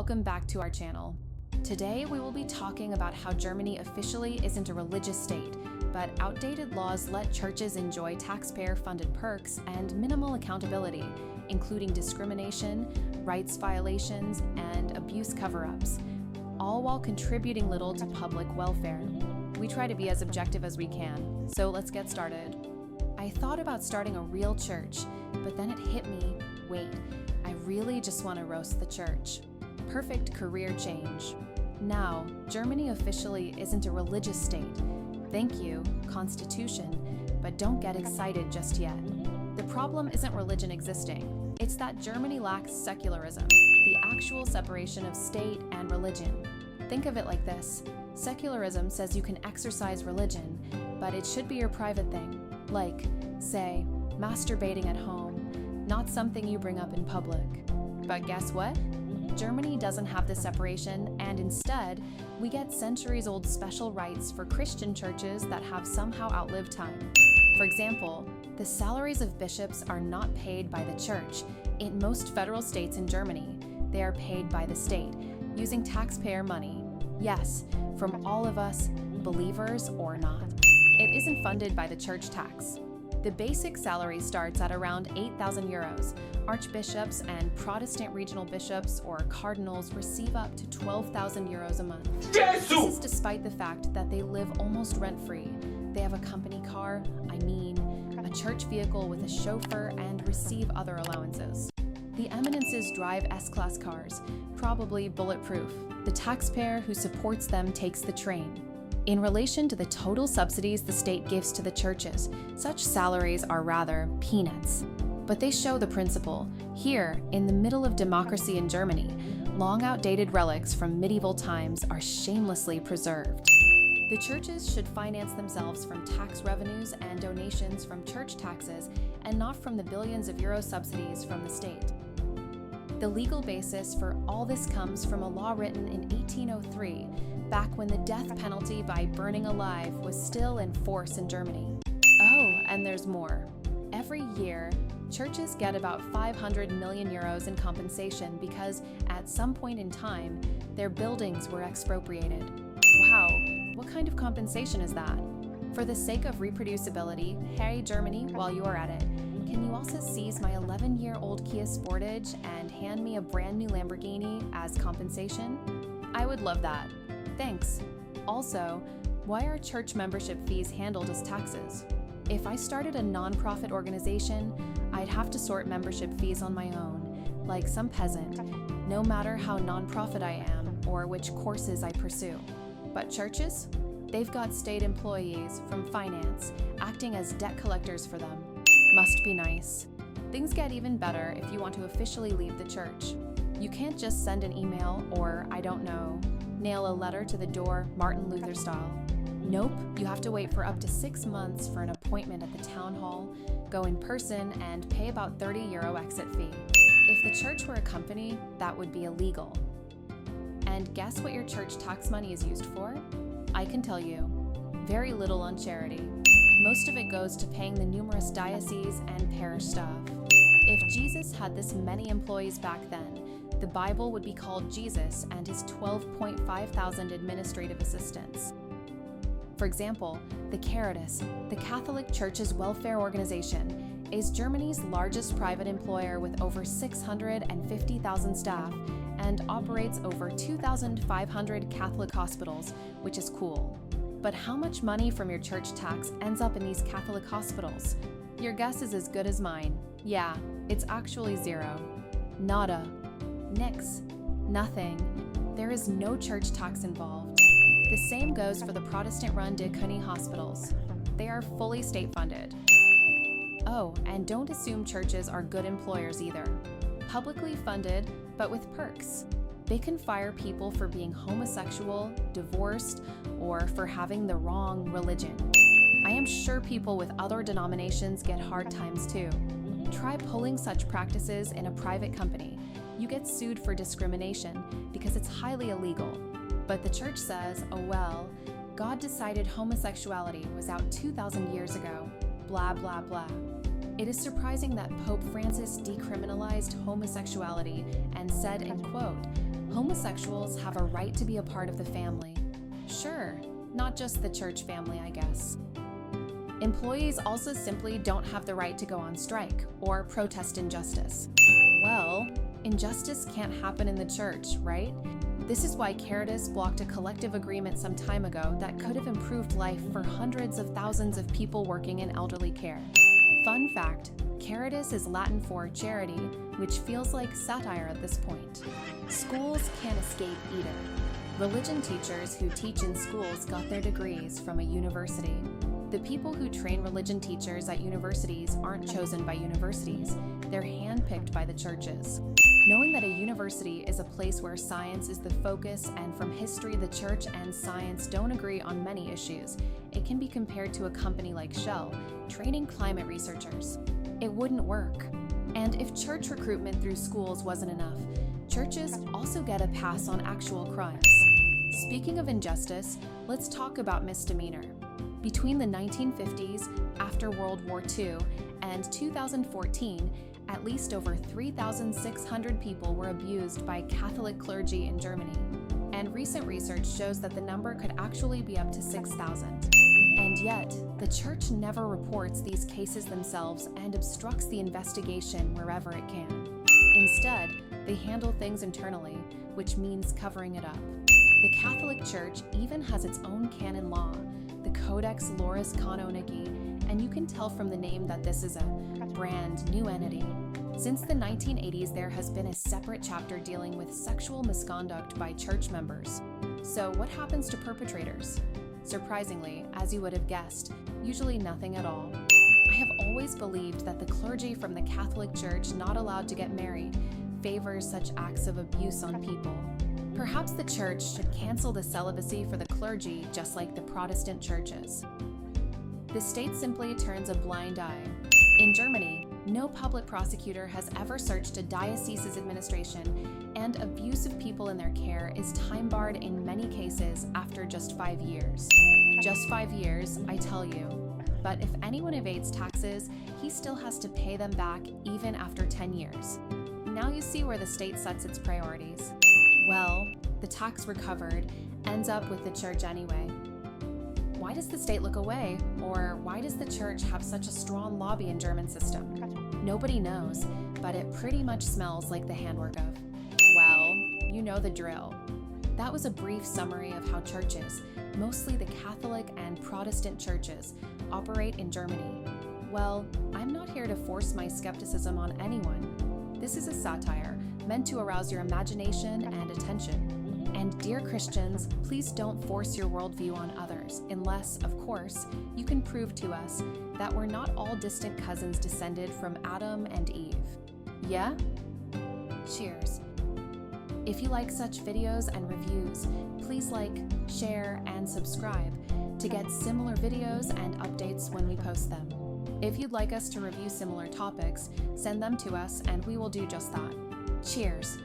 Welcome back to our channel. Today we will be talking about how Germany officially isn't a religious state, but outdated laws let churches enjoy taxpayer-funded perks and minimal accountability, including discrimination, rights violations, and abuse cover-ups, all while contributing little to public welfare. We try to be as objective as we can, so let's get started. I thought about starting a real church, but then it hit me, wait, I really just want to roast the church. Perfect career change. Now, Germany officially isn't a religious state. Thank you, Constitution, but don't get excited just yet. The problem isn't religion existing. It's that Germany lacks secularism, the actual separation of state and religion. Think of it like this. Secularism says you can exercise religion, but it should be your private thing. Like, say, masturbating at home, not something you bring up in public. But guess what? Germany doesn't have this separation, and instead, we get centuries-old special rights for Christian churches that have somehow outlived time. For example, the salaries of bishops are not paid by the church. In most federal states in Germany, they are paid by the state, using taxpayer money. Yes, from all of us, believers or not. It isn't funded by the church tax. The basic salary starts at around 8,000 euros. Archbishops and Protestant regional bishops or cardinals receive up to 12,000 euros a month. This is despite the fact that they live almost rent-free. They have a company car, a church vehicle with a chauffeur, and receive other allowances. The eminences drive S-Class cars, probably bulletproof. The taxpayer who supports them takes the train. In relation to the total subsidies the state gives to the churches, such salaries are rather peanuts. But they show the principle. Here, in the middle of democracy in Germany, long outdated relics from medieval times are shamelessly preserved. The churches should finance themselves from tax revenues and donations from church taxes, and not from the billions of euro subsidies from the state. The legal basis for all this comes from a law written in 1803, back when the death penalty by burning alive was still in force in Germany. Oh, and there's more. Every year, churches get about 500 million euros in compensation because at some point in time, their buildings were expropriated. Wow, what kind of compensation is that? For the sake of reproducibility, hey Germany, while you are at it, can you also seize my 11-year-old Kia Sportage and hand me a brand new Lamborghini as compensation? I would love that. Thanks. Also, why are church membership fees handled as taxes? If I started a non-profit organization, I'd have to sort membership fees on my own, like some peasant, no matter how non-profit I am or which courses I pursue. But churches? They've got state employees from finance acting as debt collectors for them. Must be nice. Things get even better if you want to officially leave the church. You can't just send an email or, nail a letter to the door Martin Luther style. Nope, you have to wait for up to 6 months for an appointment at the town hall, go in person, and pay about 30 euro exit fee. If the church were a company, that would be illegal. And guess what your church tax money is used for? I can tell you, very little on charity. Most of it goes to paying the numerous dioceses and parish staff. If Jesus had this many employees back then, the Bible would be called Jesus and his 12.5 thousand administrative assistants. For example, the Caritas, the Catholic Church's welfare organization, is Germany's largest private employer with over 650,000 staff and operates over 2,500 Catholic hospitals, which is cool. But how much money from your church tax ends up in these Catholic hospitals? Your guess is as good as mine. Yeah, it's actually zero. Nada. Nix. Nothing. There is no church tax involved. The same goes for the Protestant-run Diakonie hospitals. They are fully state-funded. Oh, and don't assume churches are good employers either. Publicly funded, but with perks. They can fire people for being homosexual, divorced, or for having the wrong religion. I am sure people with other denominations get hard times too. Try pulling such practices in a private company. You get sued for discrimination because it's highly illegal. But the church says, oh well, God decided homosexuality was out 2,000 years ago, blah blah blah. It is surprising that Pope Francis decriminalized homosexuality and said, and quote, Homosexuals have a right to be a part of the family. Sure, not just the church family, I guess. Employees also simply don't have the right to go on strike or protest injustice. Well, injustice can't happen in the church, right? This is why Caritas blocked a collective agreement some time ago that could have improved life for hundreds of thousands of people working in elderly care. Fun fact, Caritas is Latin for charity, which feels like satire at this point. Schools can't escape either. Religion teachers who teach in schools got their degrees from a university. The people who train religion teachers at universities aren't chosen by universities, they're handpicked by the churches. Knowing that a university is a place where science is the focus, and from history the church and science don't agree on many issues, it can be compared to a company like Shell, training climate researchers. It wouldn't work. And if church recruitment through schools wasn't enough, churches also get a pass on actual crimes. Speaking of injustice, let's talk about misdemeanor. Between the 1950s, after World War II, and 2014, at least over 3,600 people were abused by Catholic clergy in Germany. And recent research shows that the number could actually be up to 6,000. And yet, the church never reports these cases themselves and obstructs the investigation wherever it can. Instead, they handle things internally, which means covering it up. The Catholic Church even has its own canon law, the Codex Lauris Canonici, and you can tell from the name that this is a brand new entity. Since the 1980s, there has been a separate chapter dealing with sexual misconduct by church members. So what happens to perpetrators? Surprisingly, as you would have guessed, usually nothing at all. I have always believed that the clergy from the Catholic Church not allowed to get married favors such acts of abuse on people. Perhaps the church should cancel the celibacy for the clergy, just like the Protestant churches. The state simply turns a blind eye. In Germany, no public prosecutor has ever searched a diocese's administration, and abuse of people in their care is time-barred in many cases after just 5 years. Just 5 years, I tell you. But if anyone evades taxes, he still has to pay them back even after 10 years. Now you see where the state sets its priorities. Well, the tax recovered ends up with the church anyway. Why does the state look away? Or why does the church have such a strong lobby in German system? Nobody knows, but it pretty much smells like the handwork of, well, you know the drill. That was a brief summary of how churches, mostly the Catholic and Protestant churches, operate in Germany. Well, I'm not here to force my skepticism on anyone. This is a satire meant to arouse your imagination and attention. And dear Christians, please don't force your worldview on others, unless, of course, you can prove to us that we're not all distant cousins descended from Adam and Eve. Yeah? Cheers. If you like such videos and reviews, please like, share, and subscribe to get similar videos and updates when we post them. If you'd like us to review similar topics, send them to us and we will do just that. Cheers.